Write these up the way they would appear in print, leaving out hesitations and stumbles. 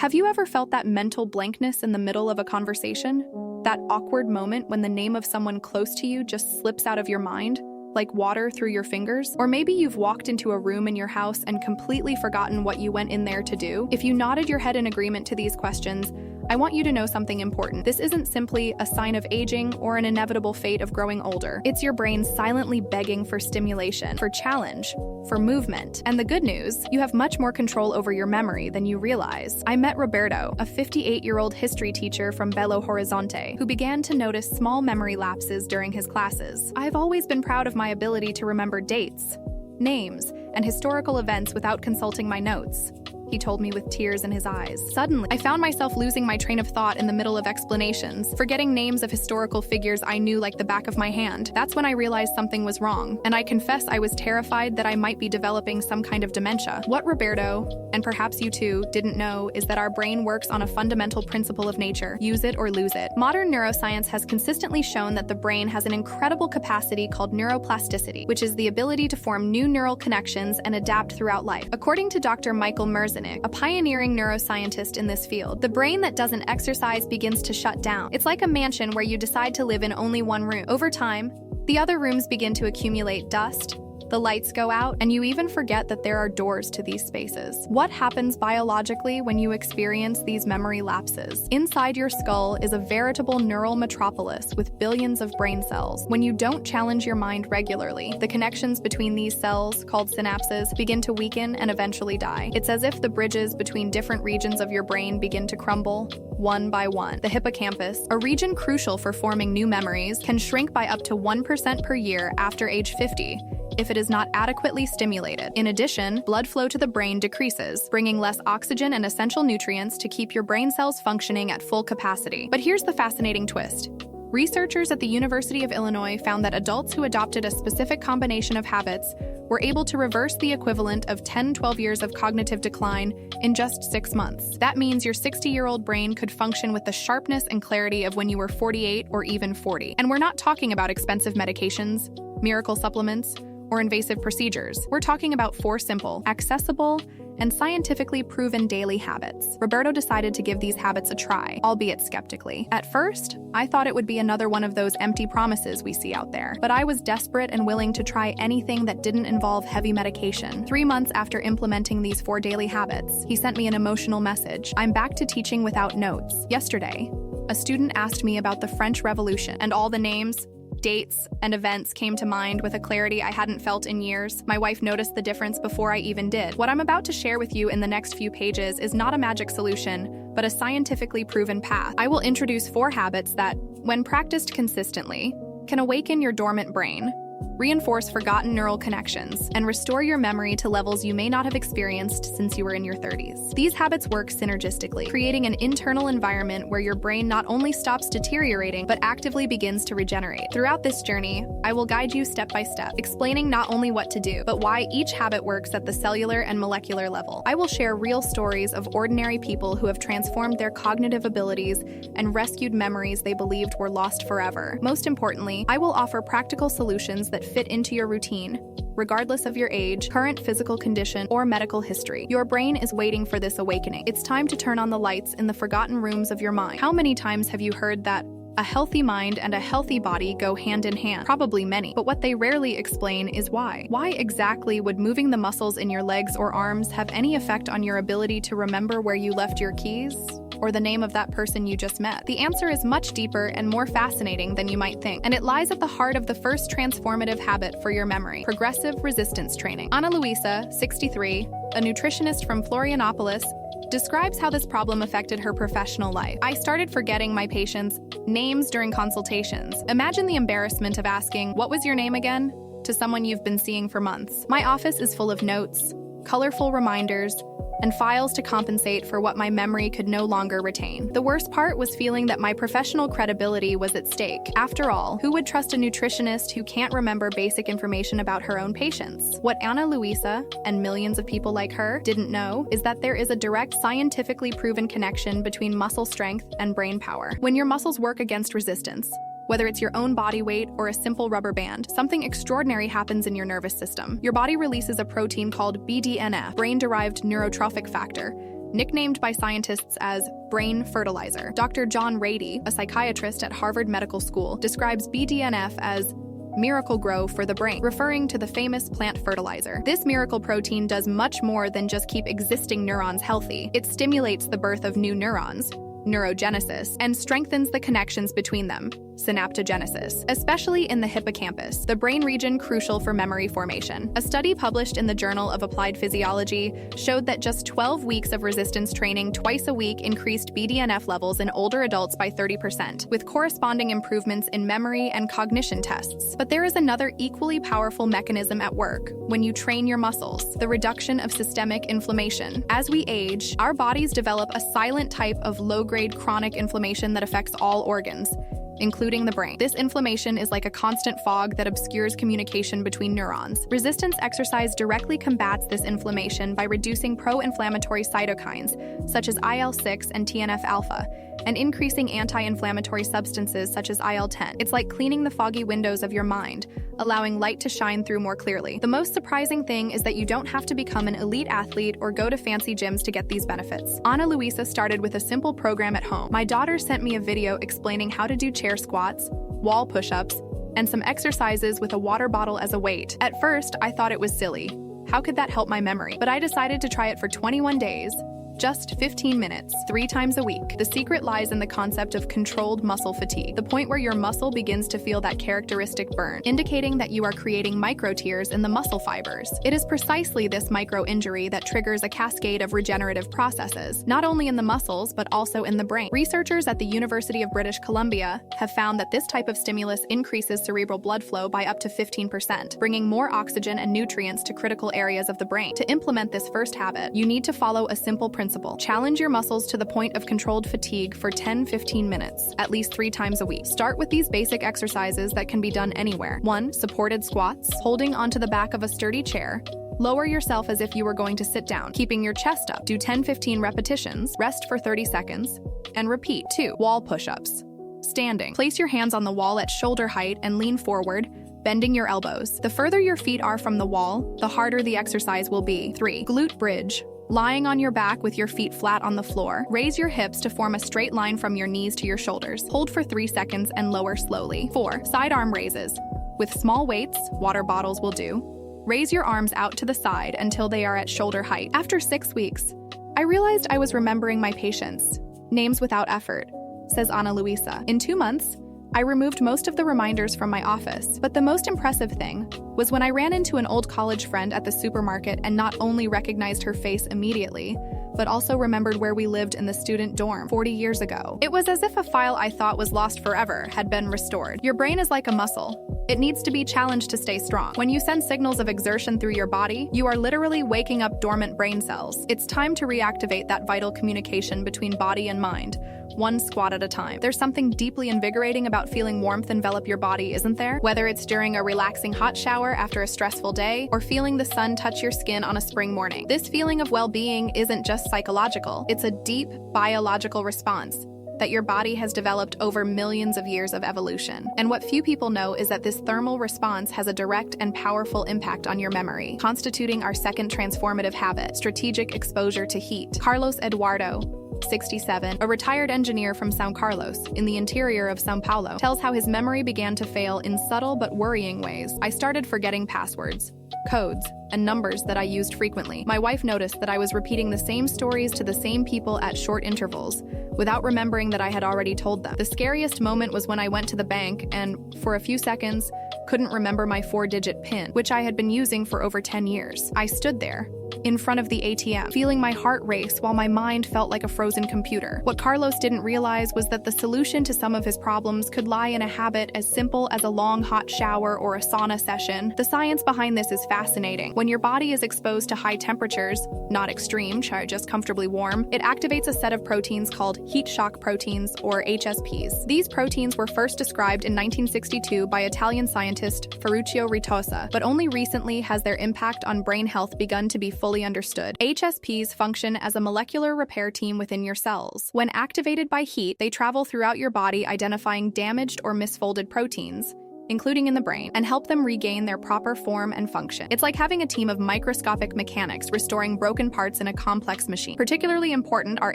Have you ever felt that mental blankness in the middle of a conversation? That awkward moment when the name of someone close to you just slips out of your mind, like water through your fingers? Or maybe you've walked into a room in your house and completely forgotten what you went in there to do? If you nodded your head in agreement to these questions, I want you to know something important. This isn't simply a sign of aging or an inevitable fate of growing older. It's your brain silently begging for stimulation, for challenge, for movement. And the good news, you have much more control over your memory than you realize. I met Roberto, a 58-year-old history teacher from Belo Horizonte, who began to notice small memory lapses during his classes. I've always been proud of my ability to remember dates, names, and historical events without consulting my notes, he told me with tears in his eyes. Suddenly, I found myself losing my train of thought in the middle of explanations, forgetting names of historical figures I knew like the back of my hand. That's when I realized something was wrong, and I confess I was terrified that I might be developing some kind of dementia. What Roberto, and perhaps you too, didn't know is that our brain works on a fundamental principle of nature: use it or lose it. Modern neuroscience has consistently shown that the brain has an incredible capacity called neuroplasticity, which is the ability to form new neural connections and adapt throughout life. According to Dr. Michael Merzenich, a pioneering neuroscientist in this field, the brain that doesn't exercise begins to shut down. It's like a mansion where you decide to live in only one room. Over time, the other rooms begin to accumulate dust, the lights go out, and you even forget that there are doors to these spaces. What happens biologically when you experience these memory lapses? Inside your skull is a veritable neural metropolis with billions of brain cells. When you don't challenge your mind regularly, the connections between these cells, called synapses, begin to weaken and eventually die. It's as if the bridges between different regions of your brain begin to crumble, one by one. The hippocampus, a region crucial for forming new memories, can shrink by up to 1% per year after age 50. If it is not adequately stimulated. In addition, blood flow to the brain decreases, bringing less oxygen and essential nutrients to keep your brain cells functioning at full capacity. But here's the fascinating twist. Researchers at the University of Illinois found that adults who adopted a specific combination of habits were able to reverse the equivalent of 10-12 years of cognitive decline in just 6 months. That means your 60-year-old brain could function with the sharpness and clarity of when you were 48 or even 40. And we're not talking about expensive medications, miracle supplements, or invasive procedures. We're talking about 4 simple, accessible, and scientifically proven daily habits. Roberto decided to give these habits a try, albeit skeptically. At first, I thought it would be another one of those empty promises we see out there, but I was desperate and willing to try anything that didn't involve heavy medication. 3 months after implementing these 4 daily habits, he sent me an emotional message. I'm back to teaching without notes. Yesterday, a student asked me about the French Revolution, and all the names, dates, and events came to mind with a clarity I hadn't felt in years. My wife noticed the difference before I even did. What I'm about to share with you in the next few pages is not a magic solution, but a scientifically proven path. I will introduce 4 habits that, when practiced consistently, can awaken your dormant brain, reinforce forgotten neural connections, and restore your memory to levels you may not have experienced since you were in your 30s. These habits work synergistically, creating an internal environment where your brain not only stops deteriorating, but actively begins to regenerate. Throughout this journey, I will guide you step by step, explaining not only what to do, but why each habit works at the cellular and molecular level. I will share real stories of ordinary people who have transformed their cognitive abilities and rescued memories they believed were lost forever. Most importantly, I will offer practical solutions that fit into your routine, regardless of your age, current physical condition, or medical history. Your brain is waiting for this awakening. It's time to turn on the lights in the forgotten rooms of your mind. How many times have you heard that a healthy mind and a healthy body go hand in hand? Probably many, but what they rarely explain is why. Why exactly would moving the muscles in your legs or arms have any effect on your ability to remember where you left your keys? Or the name of that person you just met? The answer is much deeper and more fascinating than you might think, and it lies at the heart of the first transformative habit for your memory: progressive resistance training. Ana Luisa, 63, a nutritionist from Florianopolis, describes how this problem affected her professional life. I started forgetting my patients' names during consultations. Imagine the embarrassment of asking, "What was your name again?" to someone you've been seeing for months. My office is full of notes, colorful reminders, and files to compensate for what my memory could no longer retain. The worst part was feeling that my professional credibility was at stake. After all, who would trust a nutritionist who can't remember basic information about her own patients? What Ana Luisa, and millions of people like her, didn't know is that there is a direct scientifically proven connection between muscle strength and brain power. When your muscles work against resistance, whether it's your own body weight or a simple rubber band, something extraordinary happens in your nervous system. Your body releases a protein called BDNF, brain-derived neurotrophic factor, nicknamed by scientists as brain fertilizer. Dr. John Rady, a psychiatrist at Harvard Medical School, describes BDNF as miracle grow for the brain, referring to the famous plant fertilizer. This miracle protein does much more than just keep existing neurons healthy. It stimulates the birth of new neurons, neurogenesis, and strengthens the connections between them, synaptogenesis, especially in the hippocampus, the brain region crucial for memory formation. A study published in the Journal of Applied Physiology showed that just 12 weeks of resistance training twice a week increased BDNF levels in older adults by 30%, with corresponding improvements in memory and cognition tests. But there is another equally powerful mechanism at work when you train your muscles: the reduction of systemic inflammation. As we age, our bodies develop a silent type of low-grade chronic inflammation that affects all organs, including the brain. This inflammation is like a constant fog that obscures communication between neurons. Resistance exercise directly combats this inflammation by reducing pro-inflammatory cytokines, such as IL-6 and TNF-alpha, and increasing anti-inflammatory substances such as IL-10. It's like cleaning the foggy windows of your mind, allowing light to shine through more clearly. The most surprising thing is that you don't have to become an elite athlete or go to fancy gyms to get these benefits. Ana Luisa started with a simple program at home. My daughter sent me a video explaining how to do chair squats, wall push-ups, and some exercises with a water bottle as a weight. At first, I thought it was silly. How could that help my memory? But I decided to try it for 21 days. Just 15 minutes, 3 times a week. The secret lies in the concept of controlled muscle fatigue, the point where your muscle begins to feel that characteristic burn, indicating that you are creating micro-tears in the muscle fibers. It is precisely this micro-injury that triggers a cascade of regenerative processes, not only in the muscles, but also in the brain. Researchers at the University of British Columbia have found that this type of stimulus increases cerebral blood flow by up to 15%, bringing more oxygen and nutrients to critical areas of the brain. To implement this first habit, you need to follow a simple principle. Challenge your muscles to the point of controlled fatigue for 10-15 minutes, at least 3 times a week. Start with these basic exercises that can be done anywhere. 1. Supported squats, holding onto the back of a sturdy chair. Lower yourself as if you were going to sit down, keeping your chest up. Do 10-15 repetitions, rest for 30 seconds, and repeat. 2. Wall push-ups. Standing. Place your hands on the wall at shoulder height and lean forward, bending your elbows. The further your feet are from the wall, the harder the exercise will be. 3. Glute bridge. Lying on your back with your feet flat on the floor. Raise your hips to form a straight line from your knees to your shoulders. Hold for 3 seconds and lower slowly. 4. Sidearm raises. With small weights, water bottles will do. Raise your arms out to the side until they are at shoulder height. After 6 weeks, I realized I was remembering my patients' names without effort, says Ana Luisa. In 2 months, I removed most of the reminders from my office, but the most impressive thing was when I ran into an old college friend at the supermarket and not only recognized her face immediately, but also remembered where we lived in the student dorm 40 years ago. It was as if a file I thought was lost forever had been restored. Your brain is like a muscle. It needs to be challenged to stay strong. When you send signals of exertion through your body, you are literally waking up dormant brain cells. It's time to reactivate that vital communication between body and mind, 1 squat at a time. There's something deeply invigorating about feeling warmth envelop your body, isn't there? Whether it's during a relaxing hot shower after a stressful day, or feeling the sun touch your skin on a spring morning. This feeling of well-being isn't just psychological. It's a deep biological response that your body has developed over millions of years of evolution. And what few people know is that this thermal response has a direct and powerful impact on your memory, constituting our second transformative habit: strategic exposure to heat. Carlos Eduardo, 67, a retired engineer from São Carlos, in the interior of São Paulo, tells how his memory began to fail in subtle but worrying ways. I started forgetting passwords, codes, and numbers that I used frequently. My wife noticed that I was repeating the same stories to the same people at short intervals, without remembering that I had already told them. The scariest moment was when I went to the bank and, for a few seconds, couldn't remember my 4-digit PIN, which I had been using for over 10 years. I stood there, in front of the ATM, feeling my heart race while my mind felt like a frozen computer. What Carlos didn't realize was that the solution to some of his problems could lie in a habit as simple as a long hot shower or a sauna session. The science behind this is fascinating. When your body is exposed to high temperatures, not extreme, just comfortably warm, it activates a set of proteins called heat shock proteins, or HSPs. These proteins were first described in 1962 by Italian scientist Ferruccio Ritosa, but only recently has their impact on brain health begun to be fully understood. HSPs function as a molecular repair team within your cells. When activated by heat, they travel throughout your body identifying damaged or misfolded proteins, including in the brain, and help them regain their proper form and function. It's like having a team of microscopic mechanics restoring broken parts in a complex machine. Particularly important are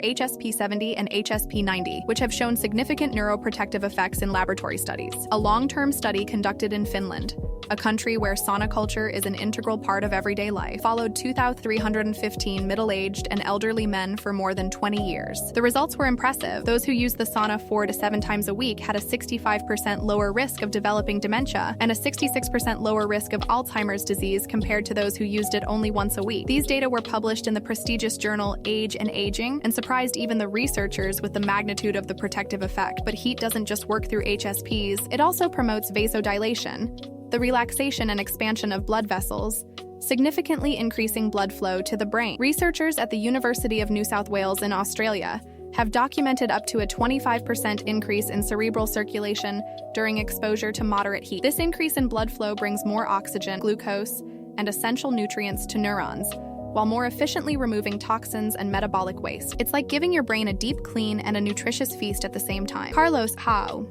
HSP70 and HSP90, which have shown significant neuroprotective effects in laboratory studies. A long-term study conducted in Finland, a country where sauna culture is an integral part of everyday life, followed 2,315 middle-aged and elderly men for more than 20 years. The results were impressive. Those who used the sauna 4 to 7 times a week had a 65% lower risk of developing dementia and a 66% lower risk of Alzheimer's disease compared to those who used it only once a week. These data were published in the prestigious journal Age and Aging and surprised even the researchers with the magnitude of the protective effect. But heat doesn't just work through HSPs, it also promotes vasodilation, the relaxation and expansion of blood vessels, significantly increasing blood flow to the brain. Researchers at the University of New South Wales in Australia have documented up to a 25% increase in cerebral circulation during exposure to moderate heat. This increase in blood flow brings more oxygen, glucose, and essential nutrients to neurons, while more efficiently removing toxins and metabolic waste. It's like giving your brain a deep clean and a nutritious feast at the same time. Carlos,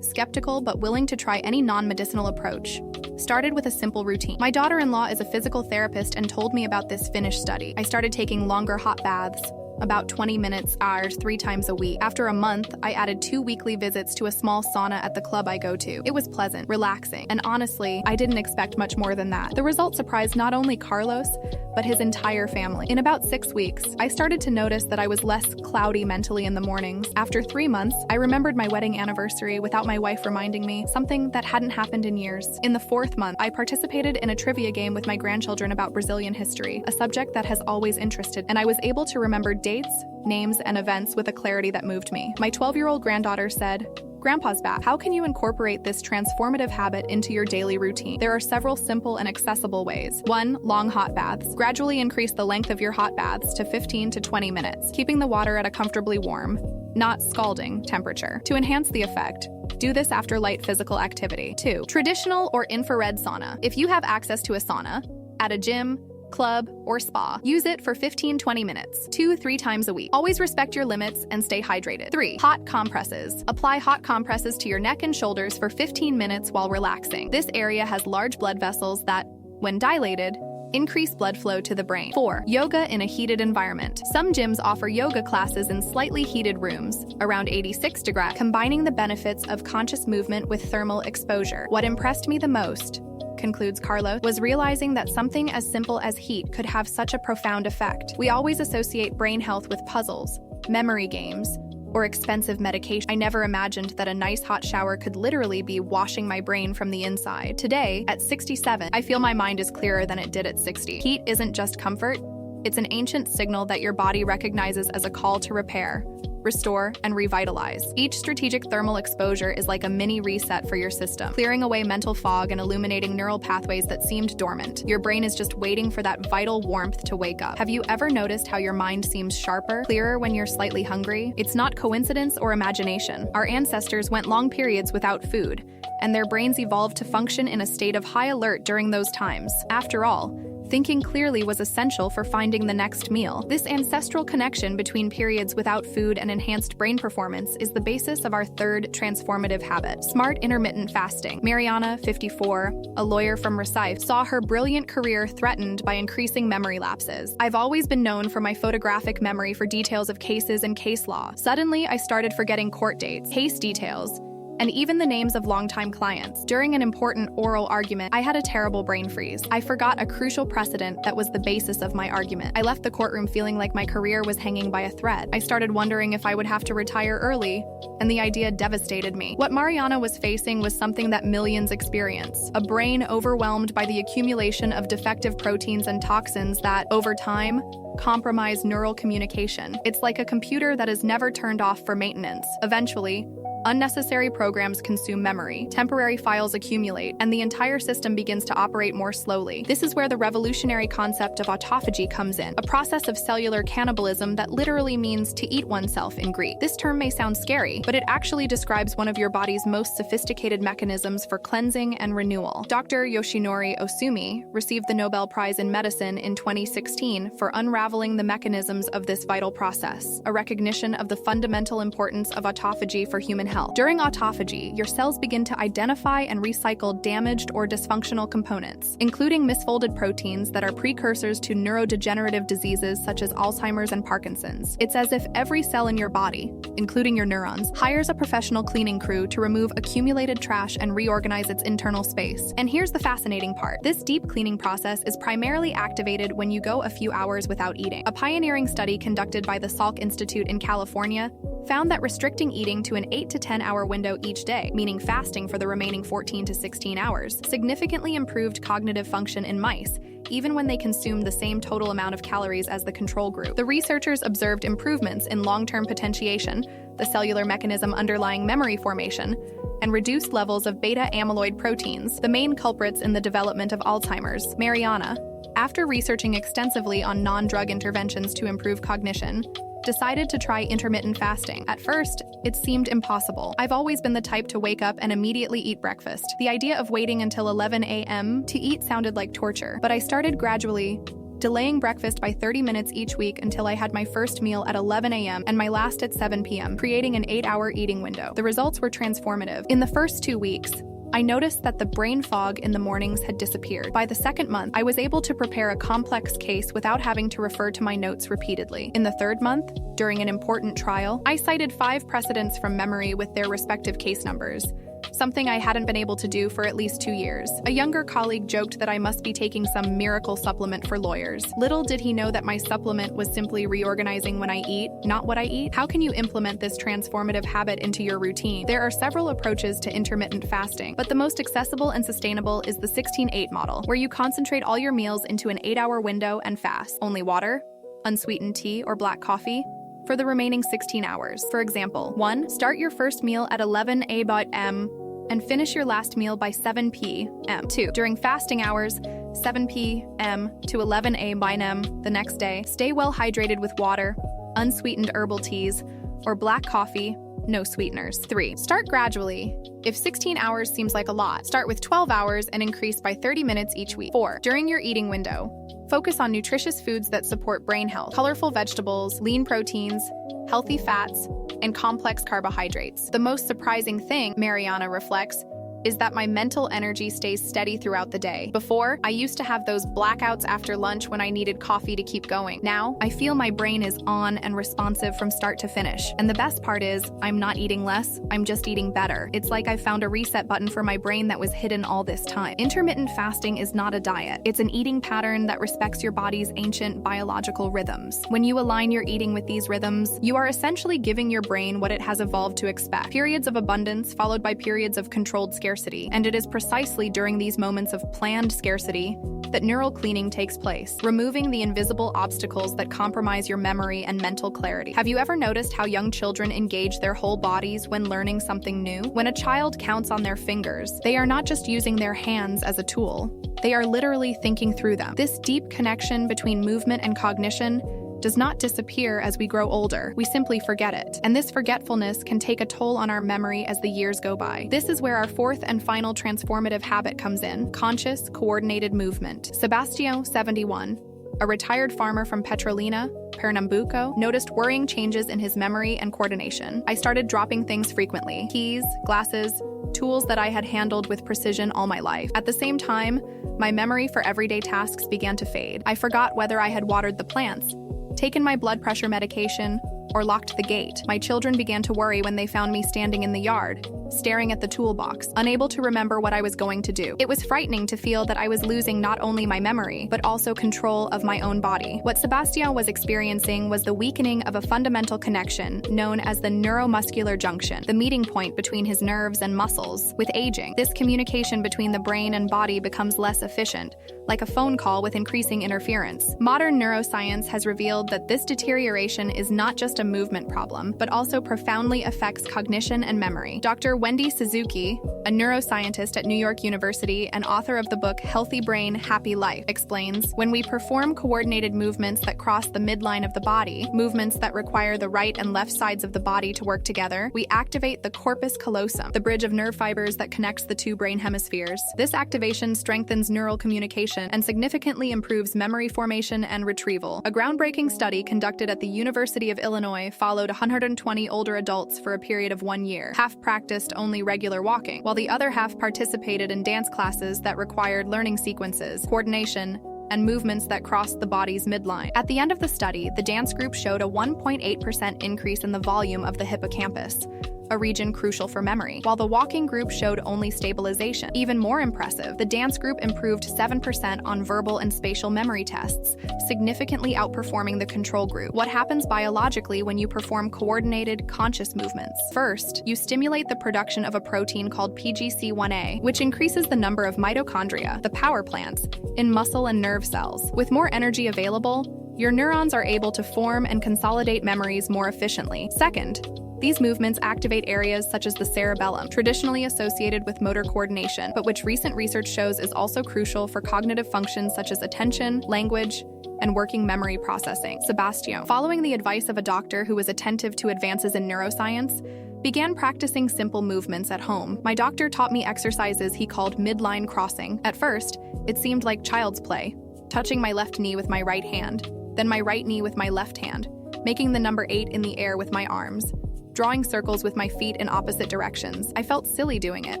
skeptical but willing to try any non-medicinal approach, started with a simple routine. My daughter-in-law is a physical therapist and told me about this Finnish study. I started taking longer hot baths, about 20 minutes, hours, 3 times a week. After a month, I added 2 weekly visits to a small sauna at the club I go to. It was pleasant, relaxing, and honestly, I didn't expect much more than that. The result surprised not only Carlos, but his entire family. In about 6 weeks, I started to notice that I was less cloudy mentally in the mornings. After 3 months, I remembered my wedding anniversary without my wife reminding me, something that hadn't happened in years. In the 4th month, I participated in a trivia game with my grandchildren about Brazilian history, a subject that has always interested, and I was able to remember dates, names, and events with a clarity that moved me. My 12-year-old granddaughter said, "Grandpa's back. How can you incorporate this transformative habit into your daily routine?" There are several simple and accessible ways. 1. Long hot baths. Gradually increase the length of your hot baths to 15 to 20 minutes, keeping the water at a comfortably warm, not scalding, temperature. To enhance the effect, do this after light physical activity. 2. Traditional or infrared sauna. If you have access to a sauna, at a gym, club, or spa, use it for 15-20 minutes, 2-3 times a week. Always respect your limits and stay hydrated. 3. Hot compresses. Apply hot compresses to your neck and shoulders for 15 minutes while relaxing. This area has large blood vessels that, when dilated, increase blood flow to the brain. 4. Yoga in a heated environment. Some gyms offer yoga classes in slightly heated rooms, around 86 degrees, combining the benefits of conscious movement with thermal exposure. What impressed me the most, concludes Carlos, was realizing that something as simple as heat could have such a profound effect. We always associate brain health with puzzles, memory games, or expensive medication. I never imagined that a nice hot shower could literally be washing my brain from the inside. Today, at 67, I feel my mind is clearer than it did at 60. Heat isn't just comfort, it's an ancient signal that your body recognizes as a call to repair, restore, and revitalize. Each strategic thermal exposure is like a mini reset for your system, clearing away mental fog and illuminating neural pathways that seemed dormant. Your brain is just waiting for that vital warmth to wake up. Have you ever noticed how your mind seems sharper, clearer when you're slightly hungry? It's not coincidence or imagination. Our ancestors went long periods without food, and their brains evolved to function in a state of high alert during those times. After all, thinking clearly was essential for finding the next meal. This ancestral connection between periods without food and enhanced brain performance is the basis of our 3rd transformative habit, smart intermittent fasting. Mariana, 54, a lawyer from Recife, saw her brilliant career threatened by increasing memory lapses. I've always been known for my photographic memory for details of cases and case law. Suddenly, I started forgetting court dates, case details, and even the names of longtime clients. During an important oral argument, I had a terrible brain freeze. I forgot a crucial precedent that was the basis of my argument. I left the courtroom feeling like my career was hanging by a thread. I started wondering if I would have to retire early, and the idea devastated me. What Mariana was facing was something that millions experience: a brain overwhelmed by the accumulation of defective proteins and toxins that, over time, compromise neural communication. It's like a computer that is never turned off for maintenance. Eventually, unnecessary programs consume memory, temporary files accumulate, and the entire system begins to operate more slowly. This is where the revolutionary concept of autophagy comes in, a process of cellular cannibalism that literally means to eat oneself in Greek. This term may sound scary, but it actually describes one of your body's most sophisticated mechanisms for cleansing and renewal. Dr. Yoshinori Osumi received the Nobel Prize in Medicine in 2016 for unraveling the mechanisms of this vital process, a recognition of the fundamental importance of autophagy for human health. health. During autophagy, your cells begin to identify and recycle damaged or dysfunctional components, including misfolded proteins that are precursors to neurodegenerative diseases such as Alzheimer's and Parkinson's. It's as if every cell in your body, including your neurons, hires a professional cleaning crew to remove accumulated trash and reorganize its internal space. And here's the fascinating part. This deep cleaning process is primarily activated when you go a few hours without eating. A pioneering study conducted by the Salk Institute in California found that restricting eating to an 8 to 10 hour window each day, meaning fasting for the remaining 14 to 16 hours, significantly improved cognitive function in mice, even when they consumed the same total amount of calories as the control group. The researchers observed improvements in long-term potentiation, the cellular mechanism underlying memory formation, and reduced levels of beta-amyloid proteins, the main culprits in the development of Alzheimer's. Mariana, after researching extensively on non-drug interventions to improve cognition, decided to try intermittent fasting. At first, it seemed impossible. I've always been the type to wake up and immediately eat breakfast. The idea of waiting until 11 a.m. to eat sounded like torture, but I started gradually delaying breakfast by 30 minutes each week until I had my first meal at 11 a.m. and my last at 7 p.m., creating an 8-hour eating window. The results were transformative. In the first 2 weeks, I noticed that the brain fog in the mornings had disappeared. By the second month, I was able to prepare a complex case without having to refer to my notes repeatedly. In the third month, during an important trial, I cited 5 precedents from memory with their respective case numbers, something I hadn't been able to do for at least 2 years. A younger colleague joked that I must be taking some miracle supplement for lawyers. Little did he know that my supplement was simply reorganizing when I eat, not what I eat. How can you implement this transformative habit into your routine? There are several approaches to intermittent fasting, but the most accessible and sustainable is the 16-8 model, where you concentrate all your meals into an 8-hour window and fast. Only water, unsweetened tea, or black coffee for the remaining 16 hours. For example, 1. Start your first meal at 11 a.m. and finish your last meal by 7 p.m. 2. During fasting hours, 7 p.m. to 11 a.m. the next day, stay well hydrated with water, unsweetened herbal teas, or black coffee, no sweeteners. 3. Start gradually. If 16 hours seems like a lot, start with 12 hours and increase by 30 minutes each week. 4. During your eating window, focus on nutritious foods that support brain health, colorful vegetables, lean proteins, healthy fats, and complex carbohydrates. The most surprising thing, Mariana reflects, is that my mental energy stays steady throughout the day. Before, I used to have those blackouts after lunch when I needed coffee to keep going. Now, I feel my brain is on and responsive from start to finish. And the best part is, I'm not eating less, I'm just eating better. It's like I found a reset button for my brain that was hidden all this time. Intermittent fasting is not a diet. It's an eating pattern that respects your body's ancient biological rhythms. When you align your eating with these rhythms, you are essentially giving your brain what it has evolved to expect. Periods of abundance followed by periods of controlled scarcity. And it is precisely during these moments of planned scarcity that neural cleaning takes place, removing the invisible obstacles that compromise your memory and mental clarity. Have you ever noticed how young children engage their whole bodies when learning something new? When a child counts on their fingers, they are not just using their hands as a tool, they are literally thinking through them. This deep connection between movement and cognition does not disappear as we grow older. We simply forget it. And this forgetfulness can take a toll on our memory as the years go by. This is where our fourth and final transformative habit comes in: conscious, coordinated movement. Sebastião, 71, a retired farmer from Petrolina, Pernambuco, noticed worrying changes in his memory and coordination. I started dropping things frequently: keys, glasses, tools that I had handled with precision all my life. At the same time, my memory for everyday tasks began to fade. I forgot whether I had watered the plants, taken my blood pressure medication, or locked the gate. My children began to worry when they found me standing in the yard, staring at the toolbox, unable to remember what I was going to do. It was frightening to feel that I was losing not only my memory, but also control of my own body. What Sebastião was experiencing was the weakening of a fundamental connection known as the neuromuscular junction, the meeting point between his nerves and muscles. With aging, this communication between the brain and body becomes less efficient, like a phone call with increasing interference. Modern neuroscience has revealed that this deterioration is not just a movement problem, but also profoundly affects cognition and memory. Dr. Dr. Wendy Suzuki, a neuroscientist at New York University and author of the book Healthy Brain, Happy Life, explains, when we perform coordinated movements that cross the midline of the body, movements that require the right and left sides of the body to work together, we activate the corpus callosum, the bridge of nerve fibers that connects the two brain hemispheres. This activation strengthens neural communication and significantly improves memory formation and retrieval. A groundbreaking study conducted at the University of Illinois followed 120 older adults for a period of 1 year. Half practiced only regular walking, while the other half participated in dance classes that required learning sequences, coordination, and movements that crossed the body's midline. At the end of the study, the dance group showed a 1.8% increase in the volume of the hippocampus, a region crucial for memory, while the walking group showed only stabilization. Even more impressive, the dance group improved 7% on verbal and spatial memory tests, significantly outperforming the control group. What happens biologically when you perform coordinated, conscious movements? First, you stimulate the production of a protein called PGC1A, which increases the number of mitochondria, the power plants, in muscle and nerve cells. With more energy available, your neurons are able to form and consolidate memories more efficiently. Second, these movements activate areas such as the cerebellum, traditionally associated with motor coordination, but which recent research shows is also crucial for cognitive functions such as attention, language, and working memory processing. Sebastian, following the advice of a doctor who was attentive to advances in neuroscience, began practicing simple movements at home. My doctor taught me exercises he called midline crossing. At first, it seemed like child's play, touching my left knee with my right hand, then my right knee with my left hand, making the number 8 in the air with my arms, drawing circles with my feet in opposite directions. I felt silly doing it,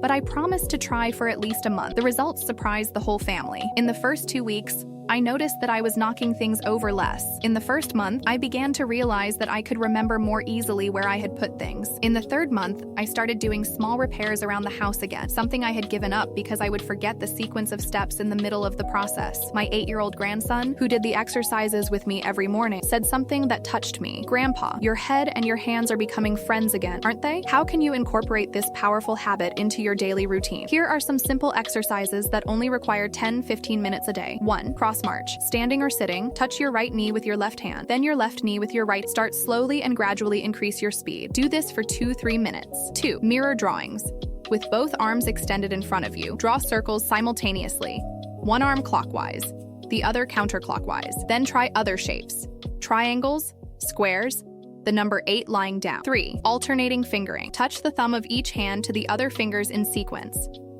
but I promised to try for at least a month. The results surprised the whole family. In the first 2 weeks, I noticed that I was knocking things over less. In the first month, I began to realize that I could remember more easily where I had put things. In the third month, I started doing small repairs around the house again, something I had given up because I would forget the sequence of steps in the middle of the process. My 8-year-old grandson, who did the exercises with me every morning, said something that touched me. "Grandpa, your head and your hands are becoming friends again, aren't they? How can you incorporate this powerful habit into your daily routine?" Here are some simple exercises that only require 10-15 minutes a day. 1. Cross march. Standing or sitting, touch your right knee with your left hand, then your left knee with your right. Start slowly and gradually increase your speed. Do this for 2-3 minutes. 2. Mirror drawings. With both arms extended in front of you, draw circles simultaneously. One arm clockwise, the other counterclockwise. Then try other shapes. Triangles, squares, the number 8 lying down. 3. Alternating fingering. Touch the thumb of each hand to the other fingers in sequence.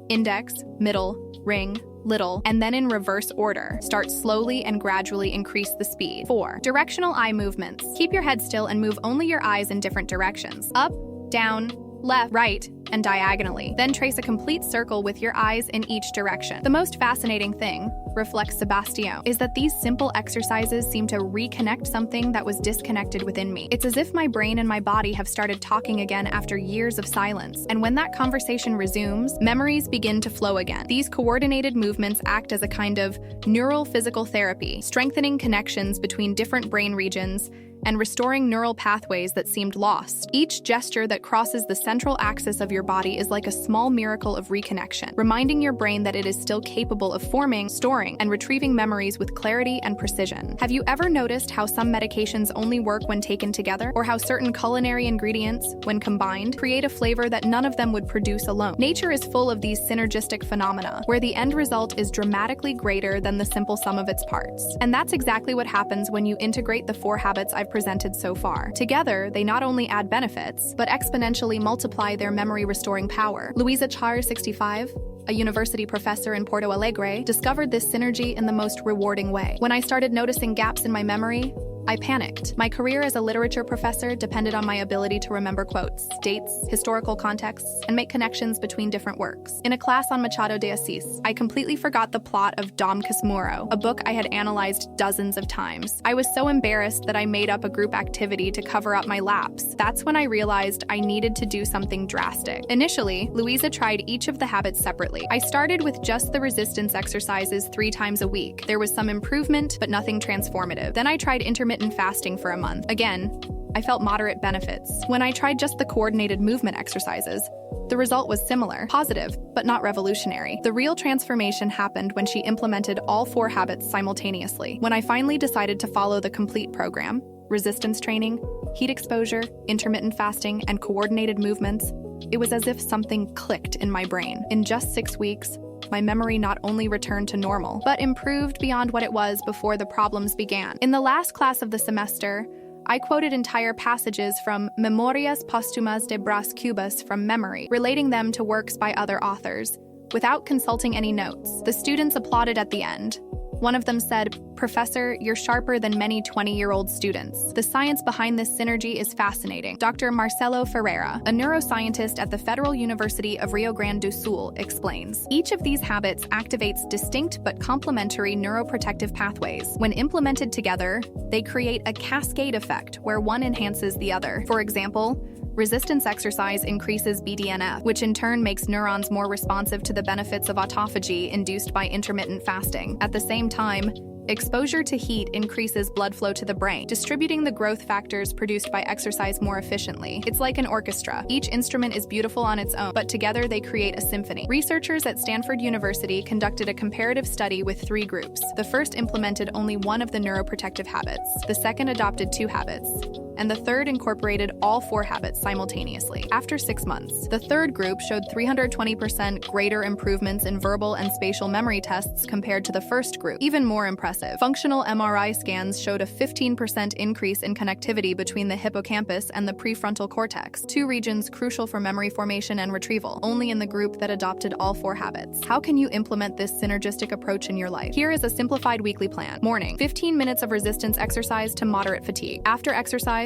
Index, middle, ring, little, and then in reverse order. Start slowly and gradually increase the speed. 4. Directional eye movements. Keep your head still and move only your eyes in different directions. Up, down, left, right, and diagonally. Then trace a complete circle with your eyes in each direction. The most fascinating thing, reflects Sebastian, is that these simple exercises seem to reconnect something that was disconnected within me. It's as if my brain and my body have started talking again after years of silence. And when that conversation resumes, memories begin to flow again. These coordinated movements act as a kind of neural physical therapy, strengthening connections between different brain regions and restoring neural pathways that seemed lost. Each gesture that crosses the central axis of your body is like a small miracle of reconnection, reminding your brain that it is still capable of forming, storing, and retrieving memories with clarity and precision. Have you ever noticed how some medications only work when taken together, or how certain culinary ingredients, when combined, create a flavor that none of them would produce alone? Nature is full of these synergistic phenomena, where the end result is dramatically greater than the simple sum of its parts. And that's exactly what happens when you integrate the 4 habits I've presented so far. Together, they not only add benefits, but exponentially multiply their memory-restoring power. Luisa Char, 65, a university professor in Porto Alegre, discovered this synergy in the most rewarding way. When I started noticing gaps in my memory, I panicked. My career as a literature professor depended on my ability to remember quotes, dates, historical contexts, and make connections between different works. In a class on Machado de Assis, I completely forgot the plot of Dom Casmurro, a book I had analyzed dozens of times. I was so embarrassed that I made up a group activity to cover up my lapse. That's when I realized I needed to do something drastic. Initially, Luisa tried each of the habits separately. I started with just the resistance exercises 3 times a week. There was some improvement, but nothing transformative. Then I tried intermittent fasting for a month. Again, I felt moderate benefits. When I tried just the coordinated movement exercises, the result was similar, positive, but not revolutionary. The real transformation happened when she implemented all 4 habits simultaneously. When I finally decided to follow the complete program, resistance training, heat exposure, intermittent fasting, and coordinated movements, It was as if something clicked in my brain. In just 6 weeks, my memory not only returned to normal, but improved beyond what it was before the problems began. In the last class of the semester, I quoted entire passages from Memorias Póstumas de Brás Cubas from memory, relating them to works by other authors, without consulting any notes. The students applauded at the end. One of them said, "Professor, you're sharper than many 20-year-old students." The science behind this synergy is fascinating. Dr. Marcelo Ferreira, a neuroscientist at the Federal University of Rio Grande do Sul, explains. Each of these habits activates distinct but complementary neuroprotective pathways. When implemented together, they create a cascade effect where one enhances the other. For example, resistance exercise increases BDNF, which in turn makes neurons more responsive to the benefits of autophagy induced by intermittent fasting. At the same time, exposure to heat increases blood flow to the brain, distributing the growth factors produced by exercise more efficiently. It's like an orchestra. Each instrument is beautiful on its own, but together they create a symphony. Researchers at Stanford University conducted a comparative study with 3 groups. The first implemented only one of the neuroprotective habits, the second adopted 2 habits, and the third incorporated all 4 habits simultaneously. After 6 months, the third group showed 320% greater improvements in verbal and spatial memory tests compared to the first group. Even more impressive, functional MRI scans showed a 15% increase in connectivity between the hippocampus and the prefrontal cortex, 2 regions crucial for memory formation and retrieval, only in the group that adopted all 4 habits. How can you implement this synergistic approach in your life? Here is a simplified weekly plan. Morning, 15 minutes of resistance exercise to moderate fatigue. After exercise,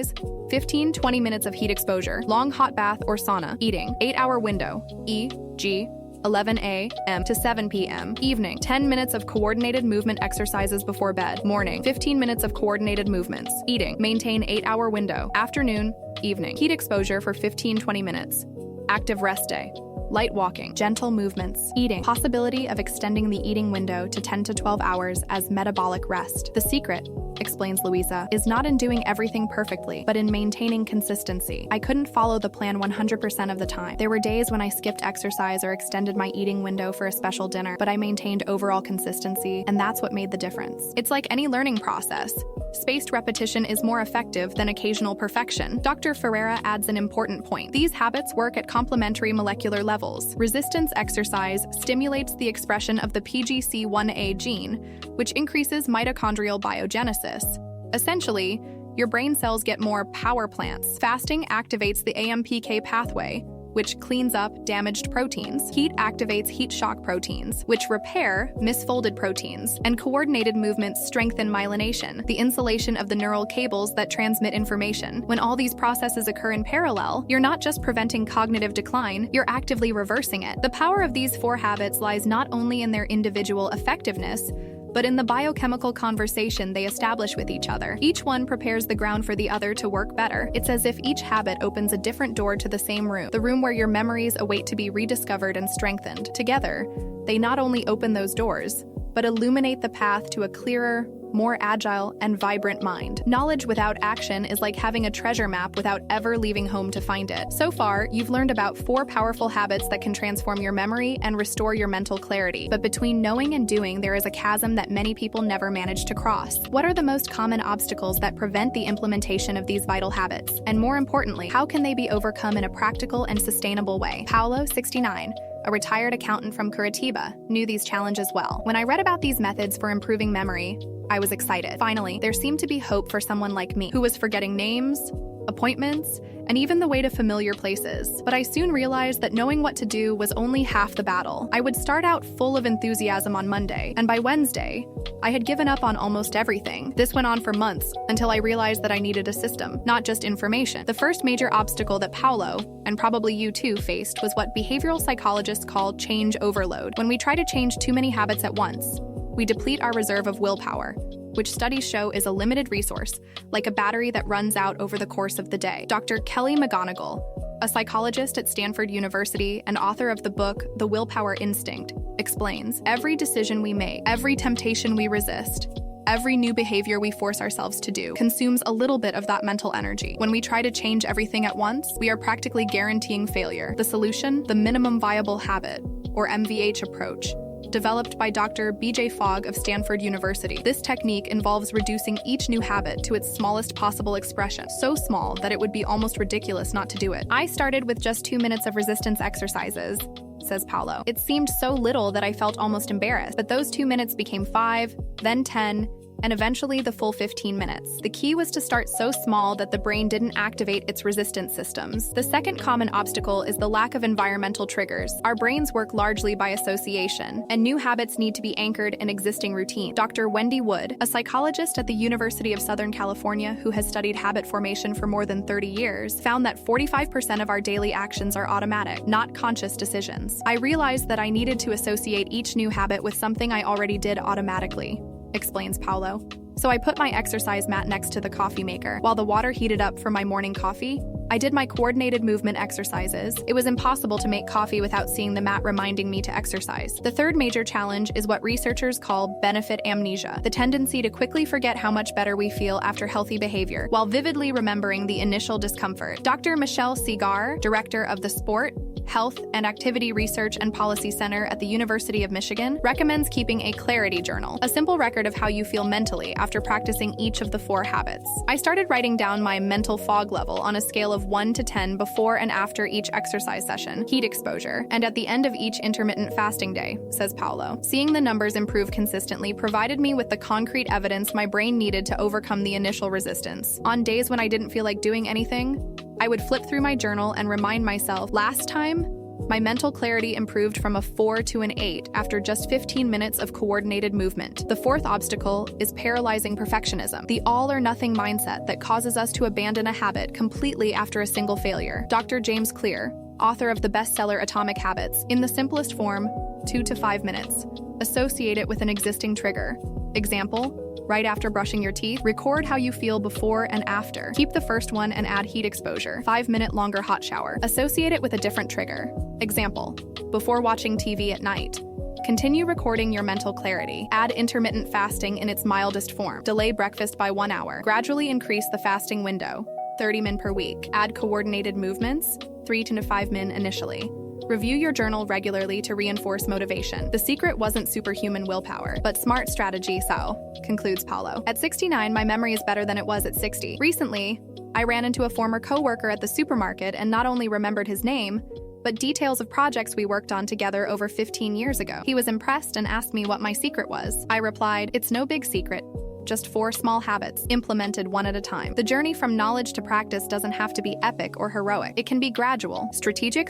15-20 minutes of heat exposure, long hot bath or sauna. Eating, 8-hour window, e.g. 11 a.m. to 7 p.m. Evening, 10 minutes of coordinated movement exercises before bed. Morning, 15 minutes of coordinated movements. Eating, maintain 8-hour window. Afternoon, evening, heat exposure for 15-20 minutes. Active rest day. Light walking, gentle movements. Eating, possibility of extending the eating window to 10 to 12 hours as metabolic rest. The secret, explains Louisa, is not in doing everything perfectly, but in maintaining consistency. I couldn't follow the plan 100% of the time. There were days when I skipped exercise or extended my eating window for a special dinner, but I maintained overall consistency, and that's what made the difference. It's like any learning process. Spaced repetition is more effective than occasional perfection. Dr. Ferreira adds an important point. These habits work at complementary molecular levels. Resistance exercise stimulates the expression of the PGC1A gene, which increases mitochondrial biogenesis. Essentially, your brain cells get more power plants. Fasting activates the AMPK pathway, which cleans up damaged proteins. Heat activates heat shock proteins, which repair misfolded proteins. And coordinated movements strengthen myelination, the insulation of the neural cables that transmit information. When all these processes occur in parallel, you're not just preventing cognitive decline, you're actively reversing it. The power of these 4 habits lies not only in their individual effectiveness, but in the biochemical conversation they establish with each other. Each one prepares the ground for the other to work better. It's as if each habit opens a different door to the same room, the room where your memories await to be rediscovered and strengthened. Together, they not only open those doors, but illuminate the path to a clearer, more agile, and vibrant mind. Knowledge without action is like having a treasure map without ever leaving home to find it. So far, you've learned about 4 powerful habits that can transform your memory and restore your mental clarity. But between knowing and doing, there is a chasm that many people never manage to cross. What are the most common obstacles that prevent the implementation of these vital habits? And more importantly, how can they be overcome in a practical and sustainable way? Paolo, 69, a retired accountant from Curitiba, knew these challenges well. When I read about these methods for improving memory, I was excited. Finally, there seemed to be hope for someone like me, who was forgetting names, appointments, and even the way to familiar places. But I soon realized that knowing what to do was only half the battle. I would start out full of enthusiasm on Monday, and by Wednesday, I had given up on almost everything. This went on for months, until I realized that I needed a system, not just information. The first major obstacle that Paolo, and probably you too, faced was what behavioral psychologists call change overload. When we try to change too many habits at once, we deplete our reserve of willpower, which studies show is a limited resource, like a battery that runs out over the course of the day. Dr. Kelly McGonigal, a psychologist at Stanford University and author of the book The Willpower Instinct, explains, every decision we make, every temptation we resist, every new behavior we force ourselves to do consumes a little bit of that mental energy. When we try to change everything at once, we are practically guaranteeing failure. The solution, the minimum viable habit, or MVH approach, developed by Dr. B.J. Fogg of Stanford University. This technique involves reducing each new habit to its smallest possible expression, so small that it would be almost ridiculous not to do it. I started with just 2 minutes of resistance exercises, says Paulo. It seemed so little that I felt almost embarrassed, but those 2 minutes became 5, then 10, and eventually the full 15 minutes. The key was to start so small that the brain didn't activate its resistance systems. The second common obstacle is the lack of environmental triggers. Our brains work largely by association, and new habits need to be anchored in existing routine. Dr. Wendy Wood, a psychologist at the University of Southern California who has studied habit formation for more than 30 years, found that 45% of our daily actions are automatic, not conscious decisions. I realized that I needed to associate each new habit with something I already did automatically, explains Paulo. So I put my exercise mat next to the coffee maker. While the water heated up for my morning coffee, I did my coordinated movement exercises. It was impossible to make coffee without seeing the mat reminding me to exercise. The third major challenge is what researchers call benefit amnesia, the tendency to quickly forget how much better we feel after healthy behavior, while vividly remembering the initial discomfort. Dr. Michelle Segar, director of the Sport, Health and Activity Research and Policy Center at the University of Michigan, recommends keeping a clarity journal, a simple record of how you feel mentally after practicing each of the 4 habits. I started writing down my mental fog level on a scale of 1 to 10 before and after each exercise session, heat exposure, and at the end of each intermittent fasting day, says Paulo. Seeing the numbers improve consistently provided me with the concrete evidence my brain needed to overcome the initial resistance. On days when I didn't feel like doing anything, I would flip through my journal and remind myself, last time, my mental clarity improved from a 4 to an 8 after just 15 minutes of coordinated movement. The fourth obstacle is paralyzing perfectionism, the all-or-nothing mindset that causes us to abandon a habit completely after a single failure. Dr. James Clear, author of the bestseller Atomic Habits, in the simplest form, 2 to 5 minutes. Associate it with an existing trigger. Example, right after brushing your teeth, record how you feel before and after. Keep the first one and add heat exposure, 5-minute longer hot shower. Associate it with a different trigger. Example, before watching TV at night. Continue recording your mental clarity. Add intermittent fasting in its mildest form. Delay breakfast by 1 hour. Gradually increase the fasting window, 30 min per week. Add coordinated movements, 3 to 5 min initially. Review your journal regularly to reinforce motivation. The secret wasn't superhuman willpower, but smart strategy, concludes Paulo. At 69, my memory is better than it was at 60. Recently, I ran into a former coworker at the supermarket and not only remembered his name, but details of projects we worked on together over 15 years ago. He was impressed and asked me what my secret was. I replied, "It's no big secret. Just 4 small habits, implemented one at a time." The journey from knowledge to practice doesn't have to be epic or heroic. It can be gradual, strategic,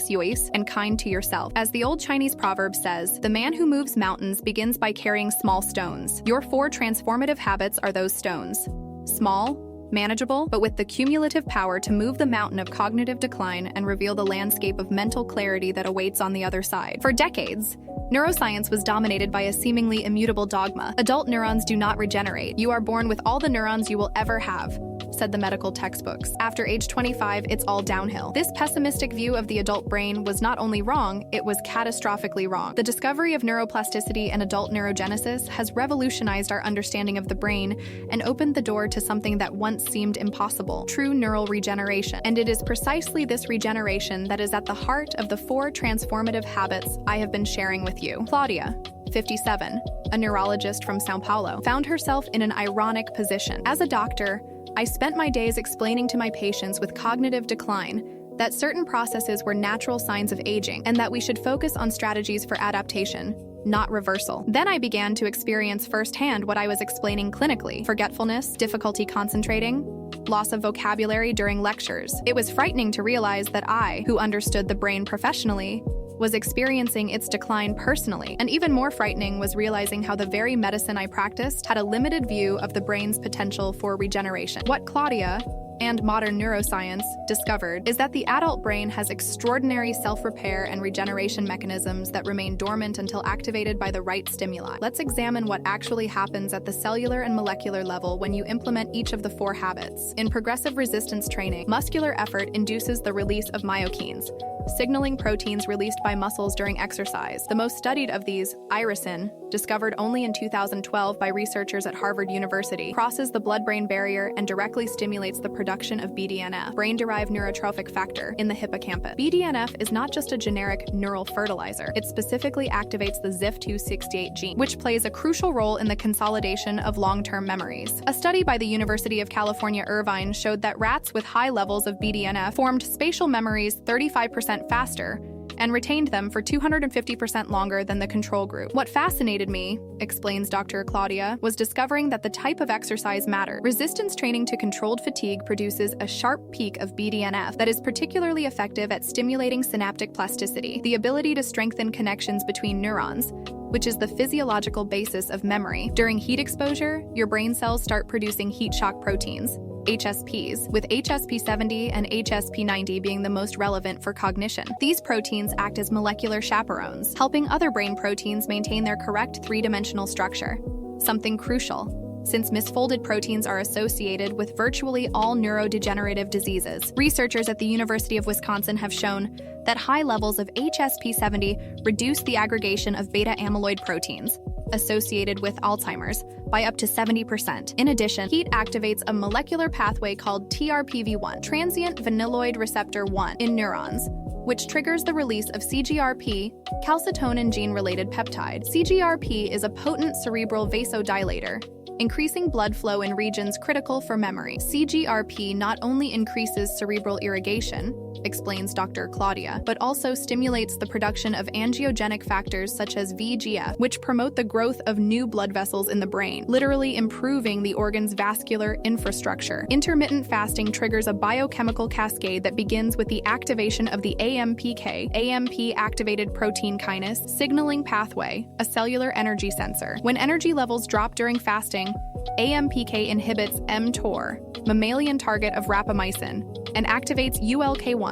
and kind to yourself. As the old Chinese proverb says, the man who moves mountains begins by carrying small stones. Your 4 transformative habits are those stones. Small, manageable, but with the cumulative power to move the mountain of cognitive decline and reveal the landscape of mental clarity that awaits on the other side. For decades, neuroscience was dominated by a seemingly immutable dogma. Adult neurons do not regenerate. You are born with all the neurons you will ever have, said the medical textbooks. After age 25, it's all downhill. This pessimistic view of the adult brain was not only wrong, it was catastrophically wrong. The discovery of neuroplasticity and adult neurogenesis has revolutionized our understanding of the brain and opened the door to something that once seemed impossible: true neural regeneration. And it is precisely this regeneration that is at the heart of the 4 transformative habits I have been sharing with you. Claudia, 57, a neurologist from Sao Paulo, found herself in an ironic position. As a doctor, I spent my days explaining to my patients with cognitive decline that certain processes were natural signs of aging and that we should focus on strategies for adaptation, not reversal. Then I began to experience firsthand what I was explaining clinically: forgetfulness, difficulty concentrating, loss of vocabulary during lectures. It was frightening to realize that I, who understood the brain professionally, was experiencing its decline personally. And even more frightening was realizing how the very medicine I practiced had a limited view of the brain's potential for regeneration. What Claudia and modern neuroscience discovered is that the adult brain has extraordinary self-repair and regeneration mechanisms that remain dormant until activated by the right stimuli. Let's examine what actually happens at the cellular and molecular level when you implement each of the 4 habits. In progressive resistance training, muscular effort induces the release of myokines, signaling proteins released by muscles during exercise. The most studied of these, irisin, discovered only in 2012 by researchers at Harvard University, crosses the blood-brain barrier and directly stimulates the production production of BDNF, brain-derived neurotrophic factor, in the hippocampus. BDNF is not just a generic neural fertilizer. It specifically activates the ZIF268 gene, which plays a crucial role in the consolidation of long-term memories. A study by the University of California, Irvine showed that rats with high levels of BDNF formed spatial memories 35% faster and retained them for 250% longer than the control group. What fascinated me, explains Dr. Claudia, was discovering that the type of exercise mattered. Resistance training to controlled fatigue produces a sharp peak of BDNF that is particularly effective at stimulating synaptic plasticity, the ability to strengthen connections between neurons, which is the physiological basis of memory. During heat exposure, your brain cells start producing heat shock proteins, HSPs, with HSP70 and HSP90 being the most relevant for cognition. These proteins act as molecular chaperones, helping other brain proteins maintain their correct three-dimensional structure. Something crucial, since misfolded proteins are associated with virtually all neurodegenerative diseases. Researchers at the University of Wisconsin have shown that high levels of HSP70 reduce the aggregation of beta-amyloid proteins, associated with Alzheimer's, by up to 70%. In addition, heat activates a molecular pathway called TRPV1, transient vanilloid receptor 1, in neurons, which triggers the release of CGRP, calcitonin gene-related peptide. CGRP is a potent cerebral vasodilator, increasing blood flow in regions critical for memory. CGRP not only increases cerebral irrigation, explains Dr. Claudia, but also stimulates the production of angiogenic factors such as VEGF, which promote the growth of new blood vessels in the brain, literally improving the organ's vascular infrastructure. Intermittent fasting triggers a biochemical cascade that begins with the activation of the AMPK, AMP-activated protein kinase, signaling pathway, a cellular energy sensor. When energy levels drop during fasting, AMPK inhibits mTOR, mammalian target of rapamycin, and activates ULK1,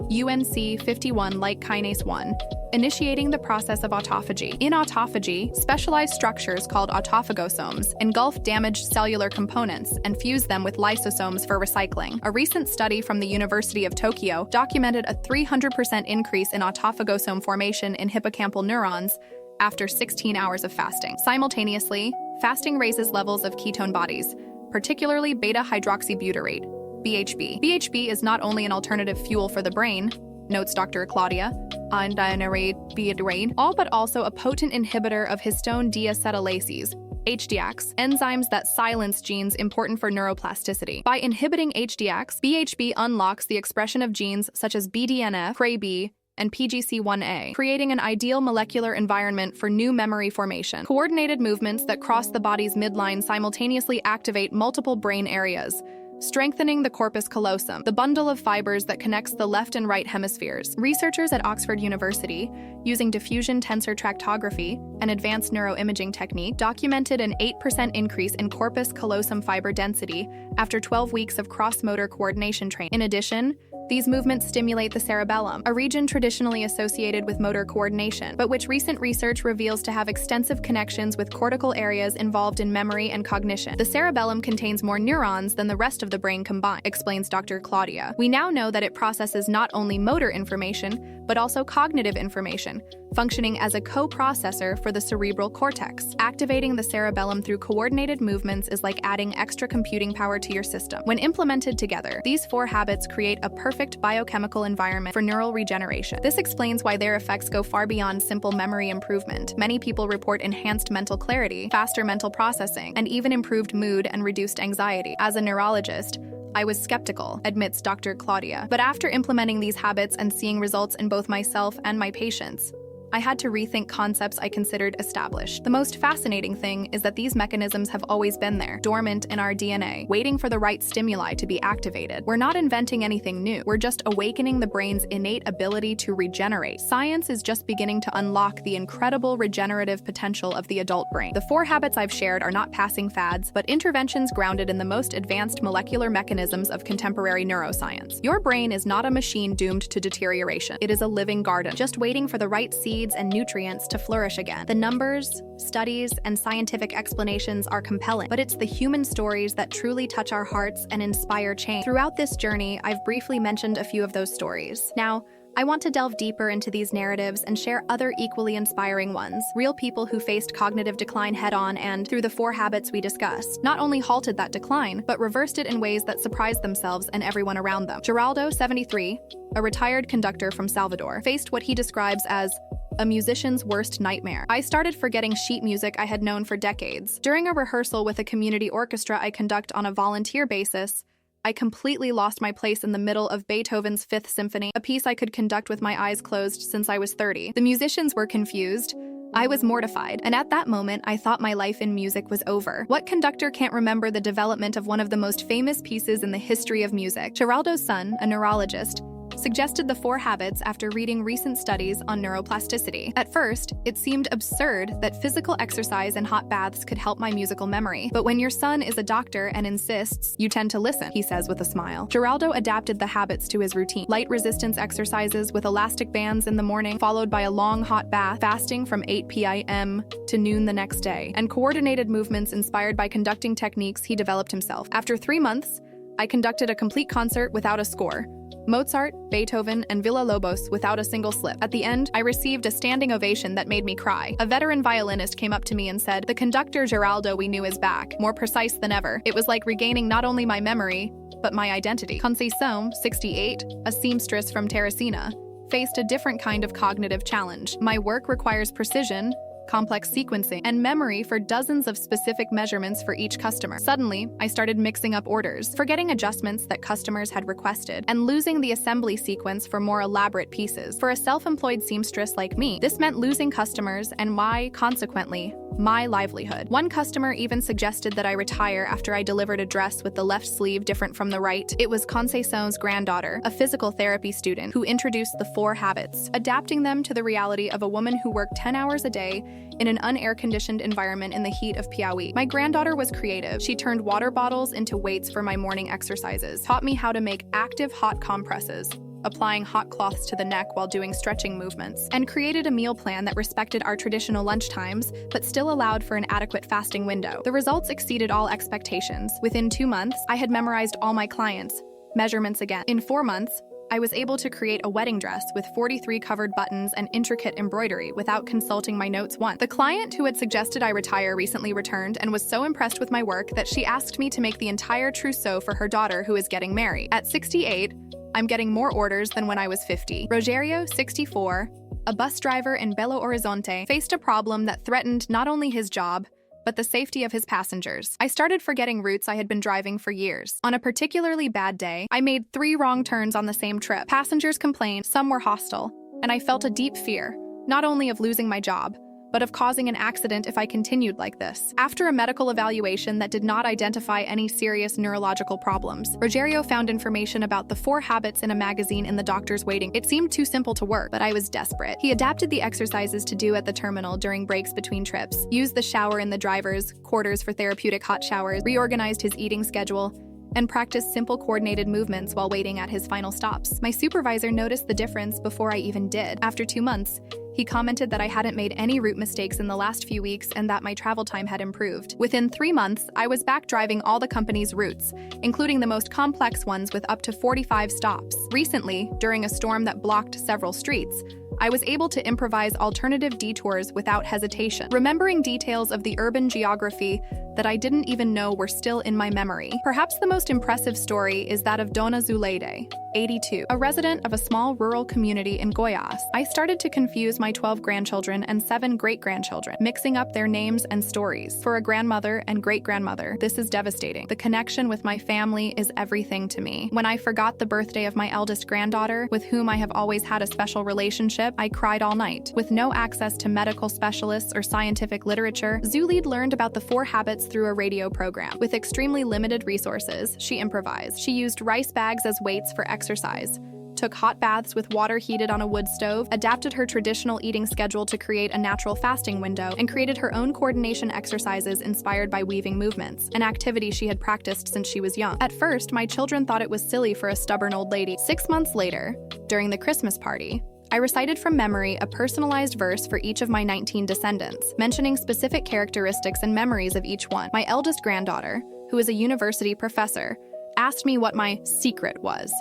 UNC51-like kinase 1, initiating the process of autophagy. In autophagy, specialized structures called autophagosomes engulf damaged cellular components and fuse them with lysosomes for recycling. A recent study from the University of Tokyo documented a 300% increase in autophagosome formation in hippocampal neurons after 16 hours of fasting. Simultaneously, fasting raises levels of ketone bodies, particularly beta-hydroxybutyrate, BHB. BHB is not only an alternative fuel for the brain, notes Dr. Claudia, all but also a potent inhibitor of histone deacetylases, HDX, enzymes that silence genes important for neuroplasticity. By inhibiting HDX, BHB unlocks the expression of genes such as BDNF, CRAB, and PGC1A, creating an ideal molecular environment for new memory formation. Coordinated movements that cross the body's midline simultaneously activate multiple brain areas, strengthening the corpus callosum, the bundle of fibers that connects the left and right hemispheres. Researchers at Oxford University, using diffusion tensor tractography, an advanced neuroimaging technique, documented an 8% increase in corpus callosum fiber density after 12 weeks of cross-motor coordination training. In addition, these movements stimulate the cerebellum, a region traditionally associated with motor coordination, but which recent research reveals to have extensive connections with cortical areas involved in memory and cognition. The cerebellum contains more neurons than the rest of the brain combined, explains Dr. Claudia. We now know that it processes not only motor information, but also cognitive information, functioning as a co-processor for the cerebral cortex. Activating the cerebellum through coordinated movements is like adding extra computing power to your system. When implemented together, these 4 habits create a perfect biochemical environment for neural regeneration. This explains why their effects go far beyond simple memory improvement. Many people report enhanced mental clarity, faster mental processing, and even improved mood and reduced anxiety. As a neurologist, I was skeptical, admits Dr. Claudia. But after implementing these habits and seeing results in both myself and my patients, I had to rethink concepts I considered established. The most fascinating thing is that these mechanisms have always been there, dormant in our DNA, waiting for the right stimuli to be activated. We're not inventing anything new. We're just awakening the brain's innate ability to regenerate. Science is just beginning to unlock the incredible regenerative potential of the adult brain. The 4 habits I've shared are not passing fads, but interventions grounded in the most advanced molecular mechanisms of contemporary neuroscience. Your brain is not a machine doomed to deterioration. It is a living garden, just waiting for the right seeds and nutrients to flourish again. The numbers, studies, and scientific explanations are compelling, but it's the human stories that truly touch our hearts and inspire change. Throughout this journey, I've briefly mentioned a few of those stories. Now, I want to delve deeper into these narratives and share other equally inspiring ones, real people who faced cognitive decline head-on and, through the 4 habits we discussed, not only halted that decline, but reversed it in ways that surprised themselves and everyone around them. Geraldo, 73, a retired conductor from Salvador, faced what he describes as a musician's worst nightmare. I started forgetting sheet music I had known for decades. During a rehearsal with a community orchestra I conduct on a volunteer basis, I completely lost my place in the middle of Beethoven's Fifth Symphony, a piece I could conduct with my eyes closed since I was 30. The musicians were confused. I was mortified, and at that moment, I thought my life in music was over. What conductor can't remember the development of one of the most famous pieces in the history of music? Geraldo's son, a neurologist, suggested the 4 habits after reading recent studies on neuroplasticity. At first, it seemed absurd that physical exercise and hot baths could help my musical memory. But when your son is a doctor and insists, you tend to listen, he says with a smile. Geraldo adapted the habits to his routine. Light resistance exercises with elastic bands in the morning, followed by a long hot bath, fasting from 8 p.m. to noon the next day, and coordinated movements inspired by conducting techniques he developed himself. After 3 months, I conducted a complete concert without a score. Mozart, Beethoven, and Villa-Lobos without a single slip. At the end, I received a standing ovation that made me cry. A veteran violinist came up to me and said, "The conductor Geraldo we knew is back, more precise than ever." It was like regaining not only my memory, but my identity. Conceição, 68, a seamstress from Teresina, faced a different kind of cognitive challenge. My work requires precision, complex sequencing, and memory for dozens of specific measurements for each customer. Suddenly, I started mixing up orders, forgetting adjustments that customers had requested, and losing the assembly sequence for more elaborate pieces. For a self-employed seamstress like me, this meant losing customers and consequently, my livelihood. One customer even suggested that I retire after I delivered a dress with the left sleeve different from the right. It was Conceição's granddaughter, a physical therapy student, who introduced the 4 habits, adapting them to the reality of a woman who worked 10 hours a day in an unair-conditioned environment in the heat of Piauí. My granddaughter was creative. She turned water bottles into weights for my morning exercises, taught me how to make active hot compresses, applying hot cloths to the neck while doing stretching movements, and created a meal plan that respected our traditional lunch times, but still allowed for an adequate fasting window. The results exceeded all expectations. Within 2 months, I had memorized all my clients' measurements again. In 4 months, I was able to create a wedding dress with 43 covered buttons and intricate embroidery without consulting my notes once. The client who had suggested I retire recently returned and was so impressed with my work that she asked me to make the entire trousseau for her daughter who is getting married. At 68, I'm getting more orders than when I was 50. Rogerio, 64, a bus driver in Belo Horizonte, faced a problem that threatened not only his job, but the safety of his passengers. I started forgetting routes I had been driving for years. On a particularly bad day, I made 3 wrong turns on the same trip. Passengers complained, some were hostile, and I felt a deep fear, not only of losing my job, but of causing an accident if I continued like this. After a medical evaluation that did not identify any serious neurological problems, Rogerio found information about the 4 habits in a magazine in the doctor's waiting. It seemed too simple to work, but I was desperate. He adapted the exercises to do at the terminal during breaks between trips, used the shower in the driver's quarters for therapeutic hot showers, reorganized his eating schedule, and practiced simple coordinated movements while waiting at his final stops. My supervisor noticed the difference before I even did. After 2 months, he commented that I hadn't made any route mistakes in the last few weeks and that my travel time had improved. Within 3 months, I was back driving all the company's routes, including the most complex ones with up to 45 stops. Recently, during a storm that blocked several streets, I was able to improvise alternative detours without hesitation, remembering details of the urban geography that I didn't even know were still in my memory. Perhaps the most impressive story is that of Dona Zuleide, 82, a resident of a small rural community in Goiás. I started to confuse my 12 grandchildren and 7 great-grandchildren, mixing up their names and stories. For a grandmother and great-grandmother, this is devastating. The connection with my family is everything to me. When I forgot the birthday of my eldest granddaughter, with whom I have always had a special relationship, I cried all night. With no access to medical specialists or scientific literature, Zuleide learned about the 4 habits through a radio program. With extremely limited resources, she improvised. She used rice bags as weights for exercise, took hot baths with water heated on a wood stove, adapted her traditional eating schedule to create a natural fasting window, and created her own coordination exercises inspired by weaving movements, an activity she had practiced since she was young. At first, my children thought it was silly for a stubborn old lady. 6 months later, during the Christmas party, I recited from memory a personalized verse for each of my 19 descendants, mentioning specific characteristics and memories of each one. My eldest granddaughter, who is a university professor, asked me what my secret was.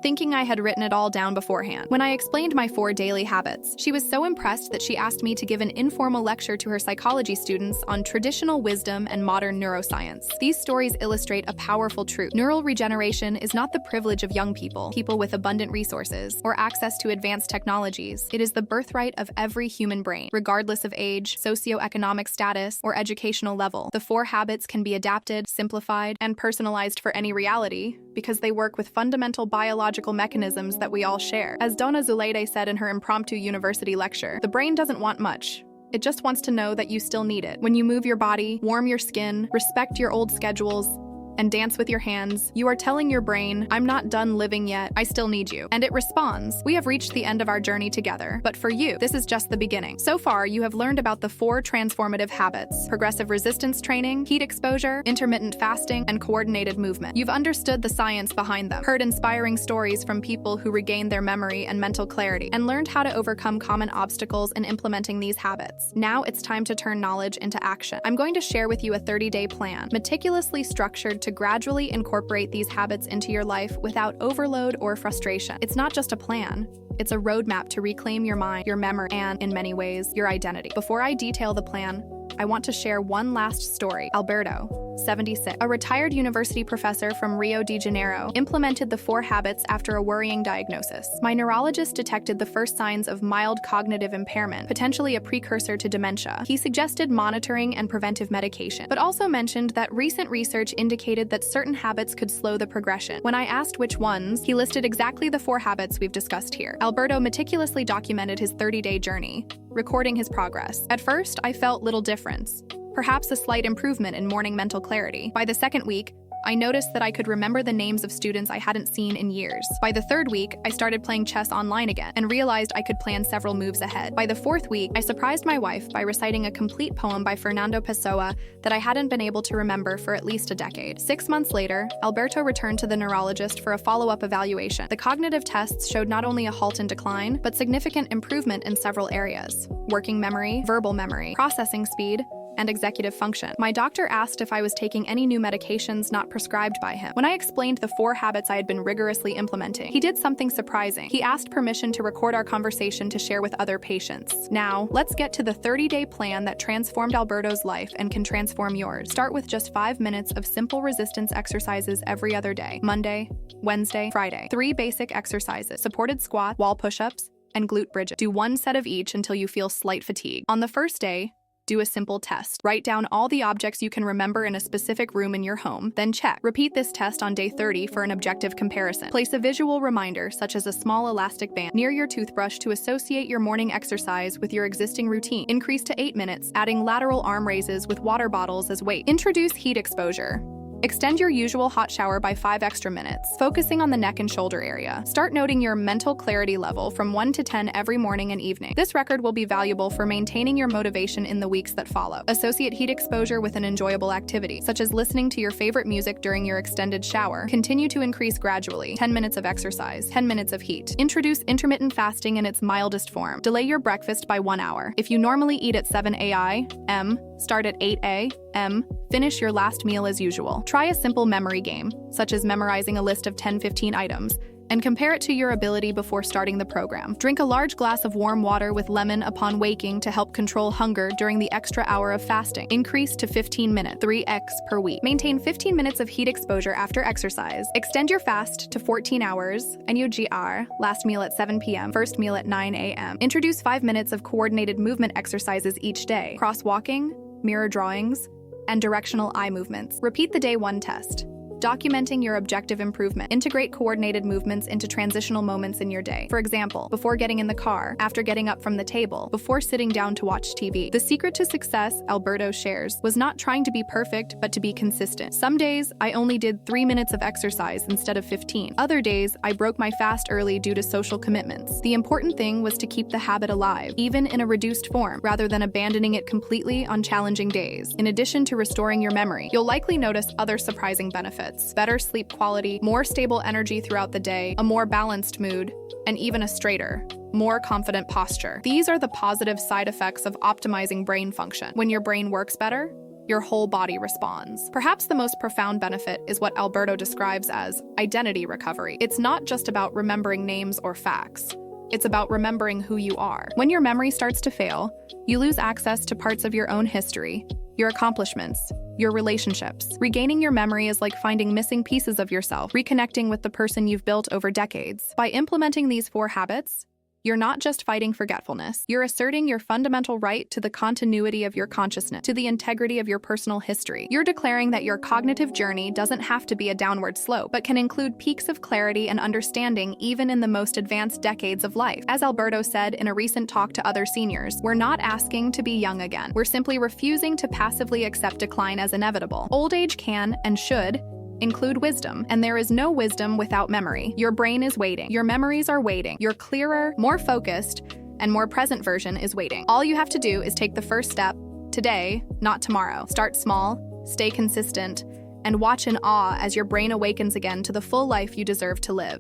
thinking I had written it all down beforehand. When I explained my 4 daily habits, she was so impressed that she asked me to give an informal lecture to her psychology students on traditional wisdom and modern neuroscience. These stories illustrate a powerful truth. Neural regeneration is not the privilege of young people with abundant resources, or access to advanced technologies. It is the birthright of every human brain, regardless of age, socioeconomic status, or educational level. The 4 habits can be adapted, simplified, and personalized for any reality because they work with fundamental biological mechanisms that we all share. As Donna Zuleide said in her impromptu university lecture, the brain doesn't want much. It just wants to know that you still need it. When you move your body, warm your skin, respect your old schedules, and dance with your hands, you are telling your brain, I'm not done living yet, I still need you. And it responds, we have reached the end of our journey together. But for you, this is just the beginning. So far, you have learned about the 4 transformative habits: progressive resistance training, heat exposure, intermittent fasting, and coordinated movement. You've understood the science behind them, heard inspiring stories from people who regained their memory and mental clarity, and learned how to overcome common obstacles in implementing these habits. Now it's time to turn knowledge into action. I'm going to share with you a 30-day plan, meticulously structured to gradually incorporate these habits into your life without overload or frustration. It's not just a plan. It's a roadmap to reclaim your mind, your memory, and, in many ways, your identity. Before I detail the plan, I want to share one last story. Alberto, 76, a retired university professor from Rio de Janeiro, implemented the 4 habits after a worrying diagnosis. My neurologist detected the first signs of mild cognitive impairment, potentially a precursor to dementia. He suggested monitoring and preventive medication, but also mentioned that recent research indicated that certain habits could slow the progression. When I asked which ones, he listed exactly the 4 habits we've discussed here. Alberto meticulously documented his 30-day journey, recording his progress. At first, I felt little difference, perhaps a slight improvement in morning mental clarity. By the 2nd week, I noticed that I could remember the names of students I hadn't seen in years. By the 3rd week, I started playing chess online again and realized I could plan several moves ahead. By the 4th week, I surprised my wife by reciting a complete poem by Fernando Pessoa that I hadn't been able to remember for at least a decade. 6 months later, Alberto returned to the neurologist for a follow-up evaluation. The cognitive tests showed not only a halt in decline, but significant improvement in several areas: working memory, verbal memory, processing speed, and executive function. My doctor asked if I was taking any new medications not prescribed by him. When I explained the 4 habits I had been rigorously implementing, he did something surprising. He asked permission to record our conversation to share with other patients. Now, let's get to the 30-day plan that transformed Alberto's life and can transform yours. Start with just 5 minutes of simple resistance exercises every other day: Monday, Wednesday, Friday. 3 basic exercises: supported squat, wall push-ups, and glute bridges. Do 1 set of each until you feel slight fatigue. On the first day, do a simple test. Write down all the objects you can remember in a specific room in your home, then check. Repeat this test on day 30 for an objective comparison. Place a visual reminder, such as a small elastic band, near your toothbrush to associate your morning exercise with your existing routine. Increase to 8 minutes, adding lateral arm raises with water bottles as weight. Introduce heat exposure. Extend your usual hot shower by 5 extra minutes, focusing on the neck and shoulder area. Start noting your mental clarity level from 1 to 10 every morning and evening. This record will be valuable for maintaining your motivation in the weeks that follow. Associate heat exposure with an enjoyable activity, such as listening to your favorite music during your extended shower. Continue to increase gradually. 10 minutes of exercise, 10 minutes of heat. Introduce intermittent fasting in its mildest form. Delay your breakfast by 1 hour. If you normally eat at 7 a.m., start at 8 a.m., finish your last meal as usual. Try a simple memory game, such as memorizing a list of 10-15 items, and compare it to your ability before starting the program. Drink a large glass of warm water with lemon upon waking to help control hunger during the extra hour of fasting. Increase to 15 minutes, 3x per week. Maintain 15 minutes of heat exposure after exercise. Extend your fast to 14 hours, NUGR, last meal at 7 p.m., first meal at 9 a.m. Introduce 5 minutes of coordinated movement exercises each day: crosswalking, mirror drawings, and directional eye movements. Repeat the day 1 test, documenting your objective improvement. Integrate coordinated movements into transitional moments in your day. For example, before getting in the car, after getting up from the table, before sitting down to watch TV. The secret to success, Alberto shares, was not trying to be perfect, but to be consistent. Some days, I only did 3 minutes of exercise instead of 15. Other days, I broke my fast early due to social commitments. The important thing was to keep the habit alive, even in a reduced form, rather than abandoning it completely on challenging days. In addition to restoring your memory, you'll likely notice other surprising benefits: better sleep quality, more stable energy throughout the day, a more balanced mood, and even a straighter, more confident posture. These are the positive side effects of optimizing brain function. When your brain works better, your whole body responds. Perhaps the most profound benefit is what Alberto describes as identity recovery. It's not just about remembering names or facts. It's about remembering who you are. When your memory starts to fail, you lose access to parts of your own history, your accomplishments, your relationships. Regaining your memory is like finding missing pieces of yourself, reconnecting with the person you've built over decades. By implementing these 4 habits, you're not just fighting forgetfulness. You're asserting your fundamental right to the continuity of your consciousness, to the integrity of your personal history. You're declaring that your cognitive journey doesn't have to be a downward slope, but can include peaks of clarity and understanding even in the most advanced decades of life. As Alberto said in a recent talk to other seniors, we're not asking to be young again. We're simply refusing to passively accept decline as inevitable. Old age can and should include wisdom, and there is no wisdom without memory. Your brain is waiting. Your memories are waiting. Your clearer, more focused, and more present version is waiting. All you have to do is take the first step today, not tomorrow. Start small, stay consistent, and watch in awe as your brain awakens again to the full life you deserve to live.